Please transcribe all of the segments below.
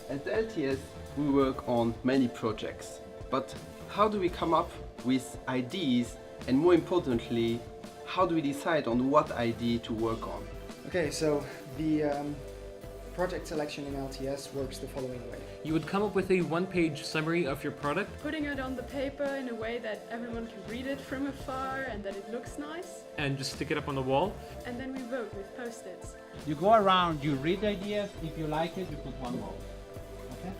At the LTS, we work on many projects, but how do we come up with ideas, and more importantly, how do we decide on what idea to work on? Okay, so the project selection in LTS works the following way. You would come up with a one-page summary of your product, Putting it on the paper in a way that everyone can read it from afar and that it looks nice. and just stick it up on the wall. And then we vote with post-its. You go around, you read the ideas. If you like it, you put one vote. Okay?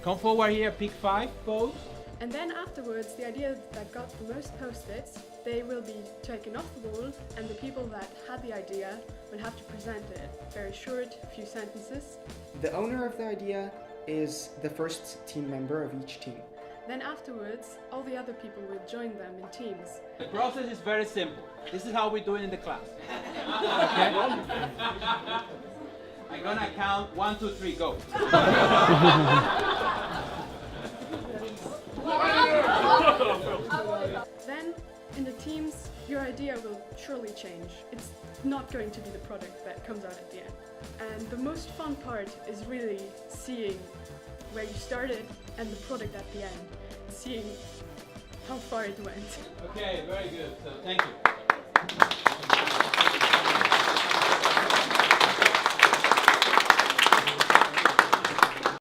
Come forward here, pick 5 votes. And then afterwards, the ideas that got the most post-its, they will be taken off the wall, and the people that had the idea will have to present it. Very short, few sentences. The owner of the idea is the first team member of each team. Then afterwards, all the other people will join them in teams. The process is very simple. This is how we do it in the class. Okay? I'm gonna count 1, 2, 3, go. Then, in the teams, your idea will surely change. It's not going to be the product that comes out at the end. And the most fun part is really seeing where you started and the product at the end. Seeing how far it went. Okay, very good. So thank you.